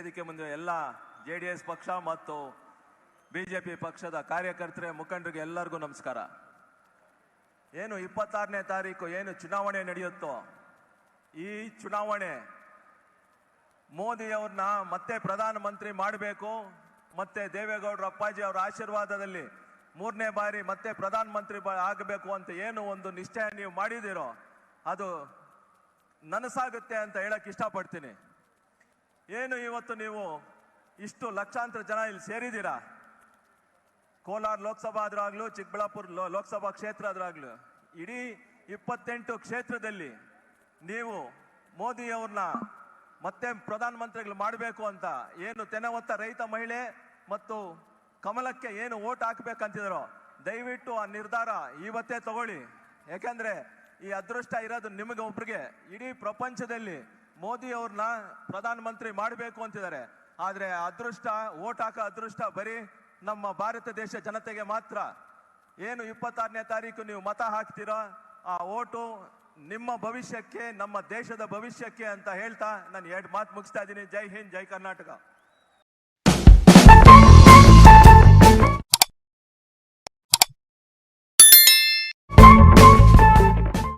ವೇದಿಕೆ ಮುಂದೆ ಎಲ್ಲ JDS ಪಕ್ಷ ಮತ್ತು ಬಿಜೆಪಿ ಪಕ್ಷದ ಕಾರ್ಯಕರ್ತರೆ ಮುಖಂಡರಿಗೆ ಎಲ್ಲರಿಗೂ ನಮಸ್ಕಾರ. ಏನು 26ನೇ ತಾರೀಕು ಏನು ಚುನಾವಣೆ ನಡೆಯುತ್ತೋ, ಈ ಚುನಾವಣೆ ಮೋದಿಯವ್ರನ್ನ ಮತ್ತೆ ಪ್ರಧಾನಮಂತ್ರಿ ಮಾಡಬೇಕು, ಮತ್ತೆ ದೇವೇಗೌಡರ ಅಪ್ಪಾಜಿ ಅವರ ಆಶೀರ್ವಾದದಲ್ಲಿ 3ನೇ ಬಾರಿ ಮತ್ತೆ ಪ್ರಧಾನಮಂತ್ರಿ ಆಗಬೇಕು ಅಂತ ಏನು ಒಂದು ನಿಶ್ಚಯ ನೀವು ಮಾಡಿದಿರೋ ಅದು ನನಸಾಗುತ್ತೆ ಅಂತ ಹೇಳಕ್ ಇಷ್ಟಪಡ್ತೀನಿ. ಏನು ಇವತ್ತು ನೀವು ಇಷ್ಟು ಲಕ್ಷಾಂತರ ಜನ ಇಲ್ಲಿ ಸೇರಿದ್ದೀರಾ, ಕೋಲಾರ ಲೋಕಸಭಾ ಆದ್ರಾಗ್ಲೂ ಚಿಕ್ಕಬಳ್ಳಾಪುರ ಲೋಕಸಭಾ ಕ್ಷೇತ್ರ ಆದ್ರಾಗ್ಲೂ ಇಡೀ 28 ಕ್ಷೇತ್ರದಲ್ಲಿ ನೀವು ಮೋದಿಯವ್ರನ್ನ ಮತ್ತೆ ಪ್ರಧಾನಮಂತ್ರಿಗಳು ಮಾಡಬೇಕು ಅಂತ ಏನು ತೆನವತ್ತ ರೈತ ಮಹಿಳೆ ಮತ್ತು ಕಮಲಕ್ಕೆ ಏನು ಓಟ್ ಹಾಕ್ಬೇಕಂತಿದ್ರು, ದಯವಿಟ್ಟು ಆ ನಿರ್ಧಾರ ಇವತ್ತೇ ತಗೊಳ್ಳಿ. ಯಾಕಂದ್ರೆ ಈ ಅದೃಷ್ಟ ಇರೋದು ನಿಮಗೆ ಒಬ್ರಿಗೆ. ಇಡೀ ಪ್ರಪಂಚದಲ್ಲಿ ಮೋದಿ ಅವ್ರನ್ನ ಪ್ರಧಾನಮಂತ್ರಿ ಮಾಡಬೇಕು ಅಂತಿದ್ದಾರೆ, ಆದ್ರೆ ಅದೃಷ್ಟ ಓಟ್ ಹಾಕೋ ಅದೃಷ್ಟ ಬರೀ ನಮ್ಮ ಭಾರತ ದೇಶ ಜನತೆಗೆ ಮಾತ್ರ. ಏನು 26ನೇ ತಾರೀಕು ನೀವು ಮತ ಹಾಕ್ತಿರೋ ಆ ಓಟು ನಿಮ್ಮ ಭವಿಷ್ಯಕ್ಕೆ, ನಮ್ಮ ದೇಶದ ಭವಿಷ್ಯಕ್ಕೆ ಅಂತ ಹೇಳ್ತಾ ನಾನು 2 ಮಾತು ಮುಗಿಸ್ತಾ ಇದ್ದೀನಿ. ಜೈ ಹಿಂದ್, ಜೈ ಕರ್ನಾಟಕ.